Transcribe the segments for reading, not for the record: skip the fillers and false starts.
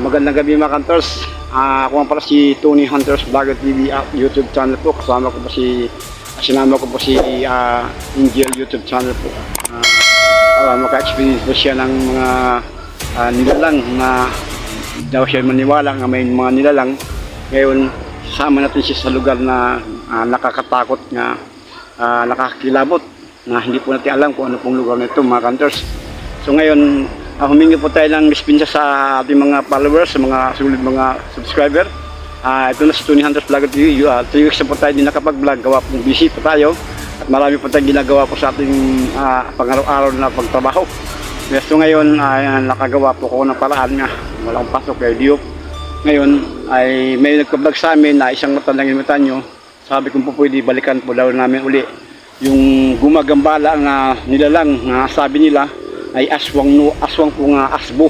Magandang gabi mga kantors. Ako nga pala si Tony Hunters Vlogger TV YouTube channel po. Kasama ko po sinama ko po si Angel YouTube channel po. Maka-experience po siya ng mga nilalang na daw siya maniwala nga may mga nilalang. Ngayon, sama natin siya sa lugar na nakakatakot nga nakakakilabot na hindi po natin alam kung ano pong lugar na ito mga kantors. So ngayon, humingi po tayo ng dispensya sa ating mga followers, sa mga sulit mga subscriber. Ito na si Tony Hunters Vlogger TV. 3 weeks na po tayo din nakapag-vlog, gawa pong busy po tayo. At marami po tayong ginagawa po sa ating pang-araw-araw na pagtrabaho. So ngayon, nakagawa po ko ng paraan nga, walang pasok kay Diop. Ngayon, ay may nagka-vlog sa amin na isang matandang inimita nyo. Sabi ko po pwede balikan po daw namin uli yung gumagambala nga nilalang nga sabi nila ay aswang po nga asbo.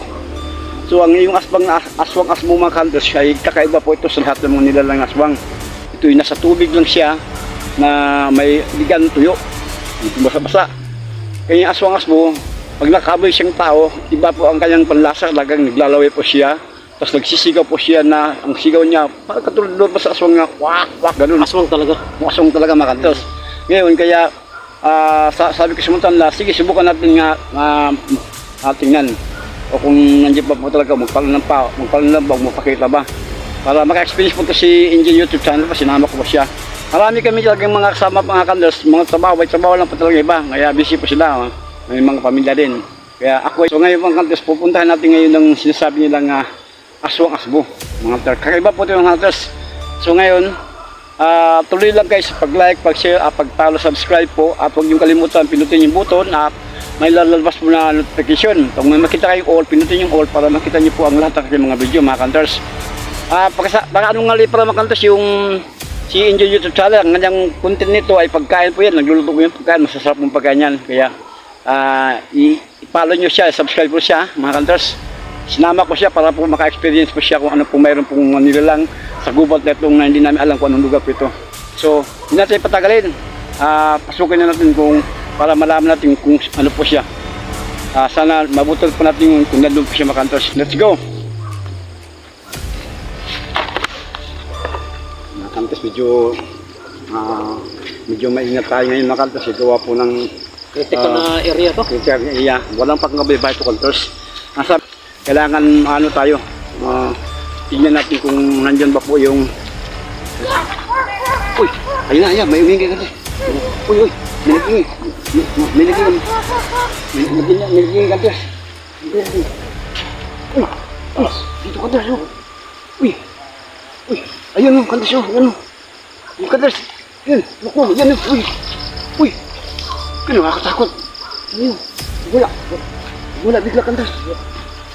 So ang yung aswang asbo mga kantors ay kakaiba po ito sa lahat ng mga nilalang aswang. Ito ay nasa tubig lang siya na may ligan tuyo, basa-basa. Kaya yung aswang asbo, pag nakaboy siyang tao, iba po ang kanyang panlasa, talagang naglalaway po siya. Tapos nagsisigaw po siya na ang sigaw niya parang katulad doon pa sa aswang nga wak wak ganun. Aswang talaga. Aswang talaga mga kantors. Ngayon kaya sabi ko sa Montana, sige subukan natin nga tingnan o kung nandiyan pa po talaga magpalan ba, magpakita ba para maka-experience po ito si Angel YouTube channel pa, sinama ko po siya. Marami kami talagang mga kasama mga kanders, mga trabaho lang po talaga iba, kaya busy po sila, may mga pamilya din. Kaya ako, so ngayon mga kanders, pupuntahan natin ngayon ng sinasabi nilang aswang asbo mga kanders, kakaiba po ito mga kanders. So ngayon, tuloy lang guys sa pag-like, pag-share, pag-follow, subscribe po at huwag niyong kalimutan pinutin yung button at may lalabas po na notification. Kung may makita kayong all, pinutin yung all para makita niyo po ang lahat ng mga video mga kantors. Baka anong ngali para mga kantors yung si Angel YouTube channel, ang kanyang content nito ay pagkain po yan, nagluluto po yung pagkain, masasarap pong pagkain yan. Kaya i-follow nyo siya, subscribe po siya mga kantors. Sinama ko siya para po maka-experience po siya kung ano po mayroon pong nilalang sa gubat na itong hindi namin alam kung anong lugar po ito. So, hindi natin patagalin. Pasukin na natin para malaman natin kung ano po siya. Sana mabutol po natin kung nandun po siya mga kantors. Let's go! Mga kantors, medyo maingat tayo ngayon mga kantors. Gawa po ng critical na area to. Critical na area. Walang pagkakabay po kantors. Kailangan tayo, tingnan natin kung nandyan ba po yung... Uy! Ayun na, may umingay kasi. Uy! May naging kantos. Uy! Dito kantos oh! Uy! Ayun oh, kantos oh! Ayun oh! Yung kantos! Yan! Naku! Yan oh! Uy! Kaya nakakatakot! Ayun! Wala bigla kantos!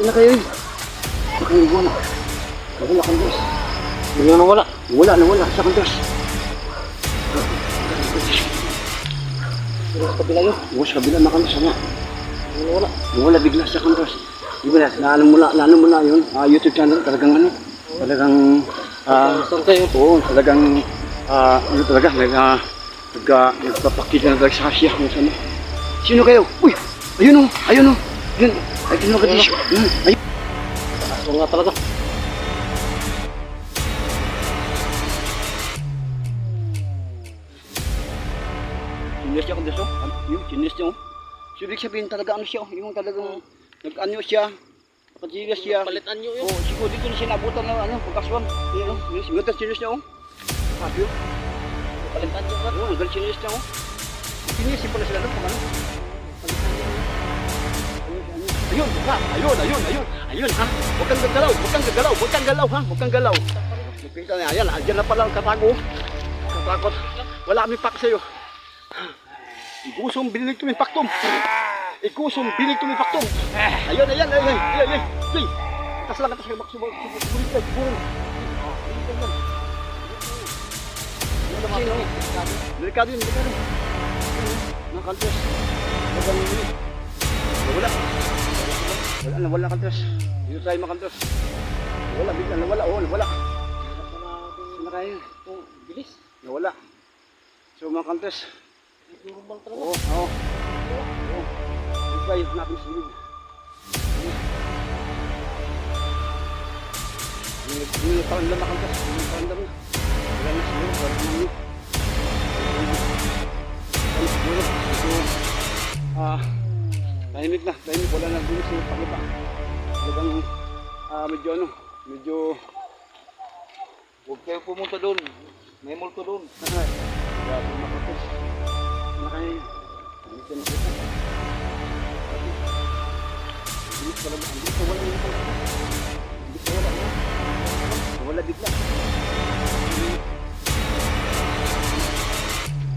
Wala kayo yun. Wala kantos. Wala sa kantos. Sa kabila yun. Sa kabila na kantos. Wala bigla sa kantos. Diba na, naano mo na yun. YouTube channel talagang talagang talagang nagpapakita na talaga sa siya. Sino kayo? Uy! Ayun o! Ayun! Ay, tinugad niya. Ayun. Aswang nga talaga. Sinis niya kung deso. Yung sinis niya. So, ibig sabihin talaga siya. Yung talagang nag-ano siya. Kapatigas siya. Palitan nyo yun. Siguro dito na siya nabutan ng pagkaswang. Yun. Yung sinis niya. Sabi yun. Palitan nyo nga. Oo, ang sinis niya. Sinis pala sila pag ano. Ayun ha. Huwag kang gagalaw. Nakita niya, ayan, andyan na pala ang katago. Katakot. Wala kami pak sa'yo. Igusong binig tumipaktom. Ayun. Atas lang, subulit. Delikado yun. Nakantos. Wala kantos. Dito tayo makantos. Wala, bigla nawala. Nawala. Sinakayin. Bilis. Nawala. So makantos. Normal talaga. Oo. Ito tayo natin silid. Hindi na parang lamak ang gas. Hindi na parang lamak. Wala na siguro. Wala na naman. Wala siguro. Tahimik na. Tahimik. Wala na gulis yung pakita. Talagang medyo ano. Medyo Huwag kayo pumunta doon. May multo doon. grabe makapos. Nakaya. Hindi ka nakita. Bilis pala. Ang bilis na wala yung pala. Ang bilis na wala. Wala bigla.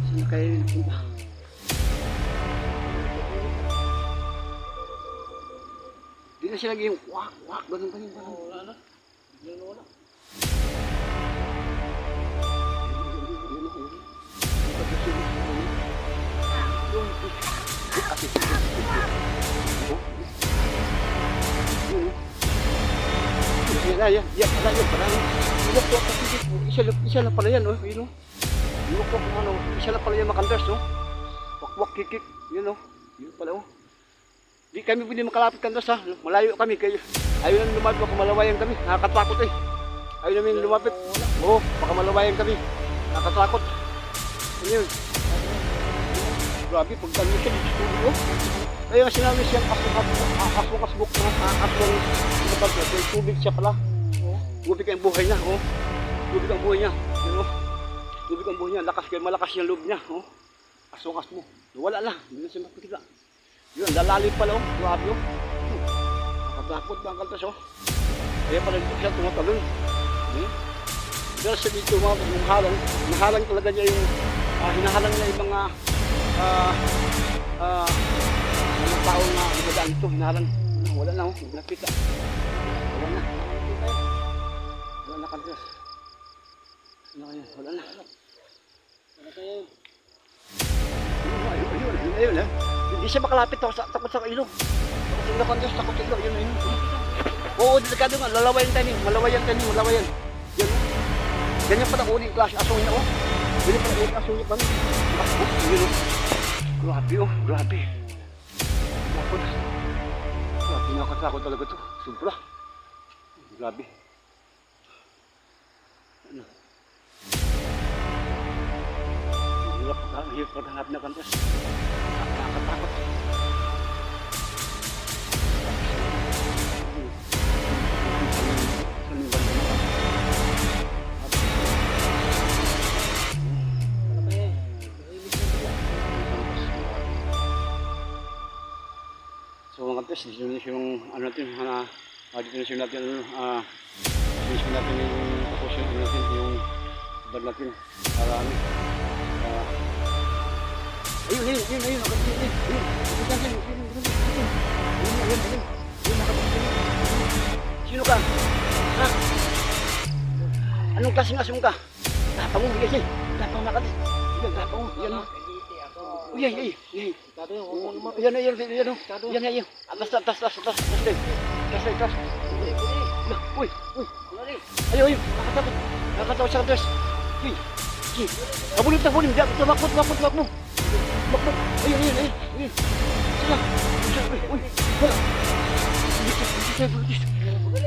Saan na kayo yung punta? Di na siya lagi yung wak, wak, ganun pa yung parang. Wala na. Bigla na wala. Yan pala yan pala. Ilok ko kasi isa lang pala yan, oh. Yun, oh. Ilok ko kung ano, isa lang pala yan makanders, oh. Wakwak kikik, yun, oh. Yun pala, oh. Di kami pwede makalapit kandas, ha. Malayo kami, kaya ayaw namin lumapit, baka malawayan kami. Nakakatakot, eh. Ayaw namin lumapit. Oo, baka malawayan kami. Nakakatakot. Ano yun? Grabe, pag kami siya dito studio, oh. Kaya nga sinabi siyang aswang-asbok na aswang may tubig siya pala. Tubig ang buhay niya, oh. Tubig ang buhay niya. Yun, oh. Tubig ang buhay niya. Malakas yung loob niya, oh. Aswang-asmo. Wala na. Hindi na siya makikita. Yun, lalalim pala, oh. Grabe, oh. Nakatakot ba ang kaltas, oh. Kaya pala dito siya tumatalon. Dahil siya dito, nahalang talaga niya yung, hinahalang niya yung mga taong na dumadaan dito, hinahalang. Wala na, oh. Nakita. Wala na. Wala na kaltas. Ano kaya? Wala na. Wala kayo. Ayun, ha. Hindi siya makalapit takot sa ilog. Takot sa kantos, takot sa ilog. Ayun. Oo, delikado nga. Lalawayan tayo. Malawayan. Yan. Ganyan pala uli yung klase. Asungin ako. Ganyan pala uli asungin kami. Bakit? Yun, oh. Grabe, oh. Grabe. Takot. Grabe, nakatakot talaga to. Sobra. Grabe. Ano? Hirap paghanap na kantas. Nakakatakot. So mga kantas, dito na yung ano natin, dito na siya natin, dito na natin yung tapos yung natin, yung bag natin, para ano, ayun, sino ka? Ha? Anong klaseng asong ka? Tapang mo, yan. Tapang na ka. Yan, tapang mo, yan. Yan. Yan. Atas. Uy. Ayun. Nakatakot sa kantas. Uy. Kabulim. Tumakot mo. Ayun. Sila. Uy. Wala.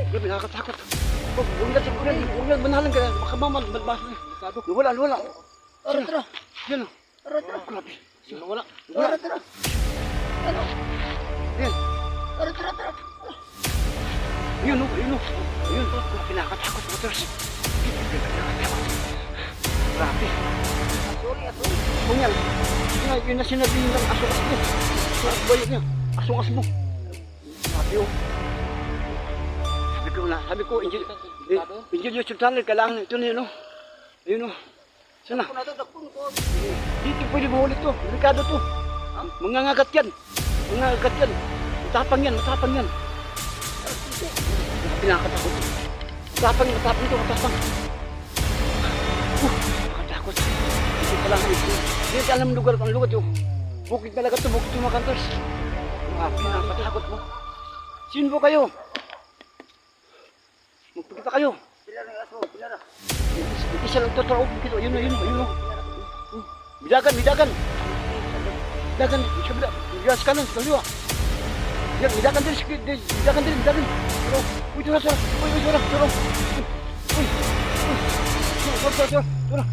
Grabe, nakakatakot. Huwag lang manahalan ka. Baka mamalmas. Wala. Tara. Yan. Grabe. Wala. Tara. Yan. Tara. Ayun. Grabe, nakakatakot. Waters. Grabe. Kung yan. Yun na sinabi ng asong-asmo. Bayot niya. Asong-asmo. Grabe, oh. Sabi ko, Angel YouTube channel, kailangan ito na yun, oh. Ayun, oh. Sana? Dito pwede mahuli to. Delikado to. Mangangagat yan. Matapang yan. Pinakatakot. Matapang to. Nakatakot. Hindi pala nga ito. Hindi ka alam ang lugar yun. Bukid talaga to. Bukid yung mga kantos. Pinakatakot mo. Sino po kayo? Magpagkita kayo. Pilar na. Isa lang totoo. Ayun. Bidagan. Bidagan, bidas kanan, kaliwa. Yan, bidagan din. Pero, uy, turun. Tura.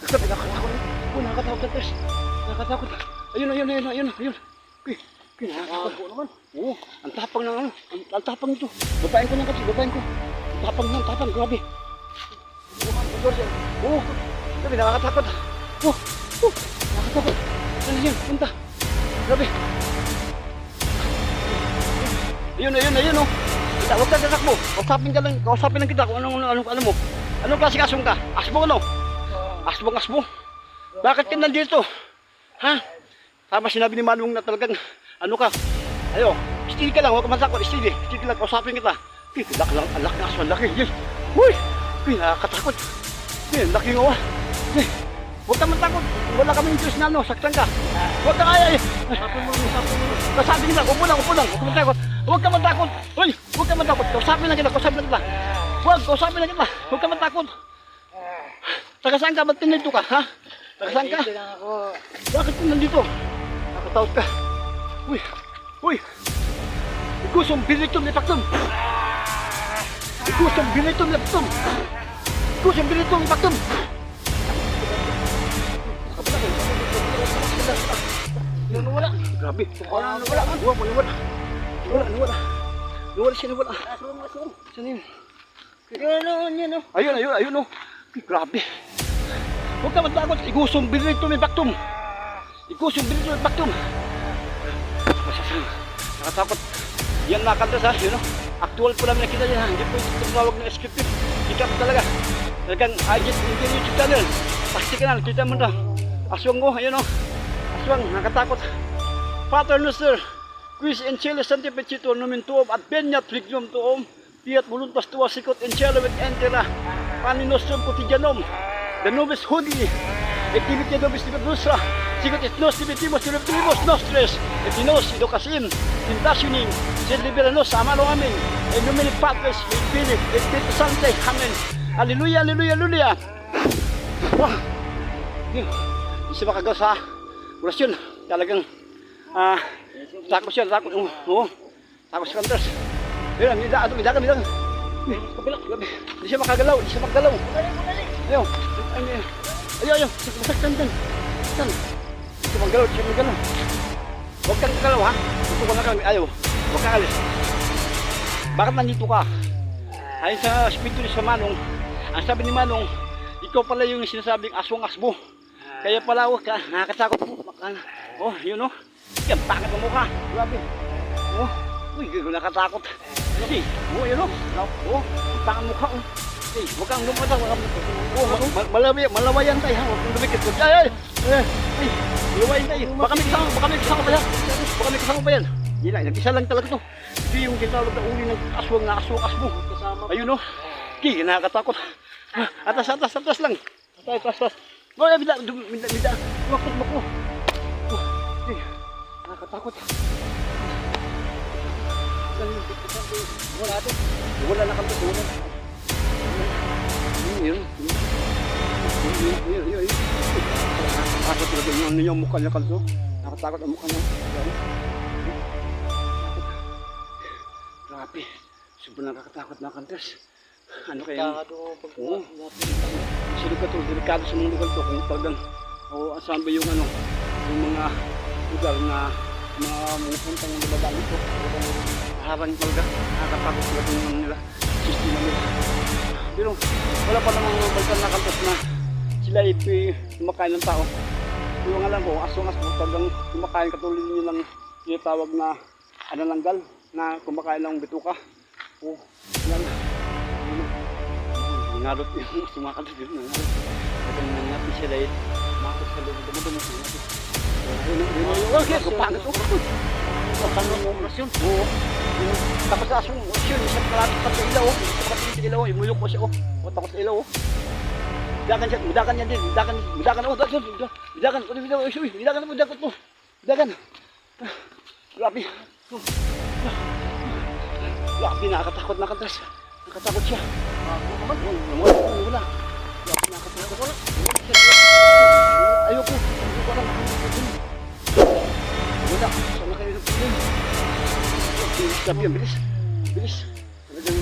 Grabe, nakatakot. Nakatakot na tres. Nakatakot. Ayun. Nakakatakot naman. Oo, ang tapang ng ano. Ang tapang nito. Babain ko ng kasi, babain ko. Ang tapang, grabe. Oo, grabe, nakakatakot. Nakakatakot. Ano yun, punta. Grabe. Ayun, oh. Huwag ka tatakbo. Kausapin lang kita kung ano mo. Anong klaseng asong ka? Asbong ano? Asbong. Bakit ka nandito? Ha? Tama sinabi ni Manong na talagang ano ka? Ayo, steady ka lang, huwag ka matakot, steady ka lang, kausapin kita. Alak na aso, ang laki. Yes. Uy, nakakatakot. Laki nga. Huwag ka matakot. Wala kaming Diyos na ano, saktan ka. Huwag ka kaya eh. Kausapin kita, upo lang. Huwag ka matakot. Huwag ka matakot. Uy, huwag ka matakot. Kausapin lang kita. Kausapin lang kita. Huwag ka matakot. Taga saan ka? Ba't nandito ka? Ha? Taga saan ka? Dito lang ako. Bakit ka nandito? Nakataot ka. Uy. Ikusong biliton ni Pakton. Wala. Grabe. Wala. Nawala siya. Saan yun? Ayun. Grabe. Huwag ka matakot. Igusong bilito ni Pakton. Masasal. Nakatakot. Yan nakanta sa, actual po namin nakita yan. Hindi po ito tumawag ng scripted. Ikap talaga. Talagang IGS YouTube channel. Pasti ka na, kita mo na. Aswang ko, ayun o. Aswang, nakatakot. Pater Nuster, Quiz and Chile Santi Pechito, Numin Tuom, at Benyat Frignum Tuom, Piat Muluntas Tua Sikot and Chile with Entera, Paninostrum Putijanom, the Nobis Hudi, Activity Nobis Nibusra, Sikot Etnos Tibitimos Tibitimos Nostres, Etinos Idokasim, Tintasioning, Sid Liberanos, Amano Amin, and Numini Patres, Philip, Espiritu Sante, Amen. Hallelujah. Wah, isa makagaw sa orasyon. Talagang, takot siya. Oo, takot sa kanters. Ayun, midagan. Kabilak, grabe. Hindi siya makagalaw. Ayun. Masaktan dyan. Hindi siya magalaw. Huwag kang kagalaw, ha? Gusto ko na kami. Ayaw. Huwag kang alis. Bakit nandito ka? Ayon sa spirito ni sa Manong, ang sabi ni Manong, ikaw pala yung sinasabing aswang-asbo. Kaya pala huwag ka, nakakatakot mo. Oh, yun o. Yan, pangit ang mukha. Grabe. Oh, uy, nakatakot. Kasi, yun o. Oh, pangit mukha o. Huwag kang lumatang. Malawayan tayo ha. Huwag kang lumikit. Ay, malawayan tayo. Baka may kasama pa yan. Hindi na, nag-isa lang talaga to. Ito yung tinatawag na uli ng aswang na aswang-asbo. Ayun o. Okay, nakakatakot. Atas lang. Atas. Oh, bida. Makot mo ko. Okay, nakakatakot. Wala na kami to. Yun. Nakakatakot talaga yung mukha niya kalso. Nakakatakot ang mukha niya. Grabe. Sobrang nakakatakot na kanters. Ano kaya? Oo. Delikado sa mga lugar to. Kung talagang, asan ba yung mga lugar na mga puntang lumabang ito. Harang talaga. Nakakatakot talaga yung nila. Sistema nila. Pero wala pa namang balkan na kantos na sila kumakain ng tao. Yung alam ko, aswang-aswang talagang kumakain katulad nyo lang tinatawag na analanggal na kumakain ng bituka. Yan. Nangarot yung sumakalot yun. Talagang nangyapin sila makot sa loob. Dumudumot na natin. Okay, kapangit o. Kapangit mo operasyon. Oo. Tapos sa asong operasyon, isang kalapit pa sa ilaw. Isang kalapit sa ilaw. Imulok ko siya. Takot sa ilaw. Bidagan siya. Bidagan niya din. Bidagan. Bidagan. Grabe. Grabe, nakakatakot na kantas. Nakatakot siya. Wala. Grabe, nakakatakot. Ayoko. Wala. Sana kayo ng piling. Grabe yan, bilis. Talagang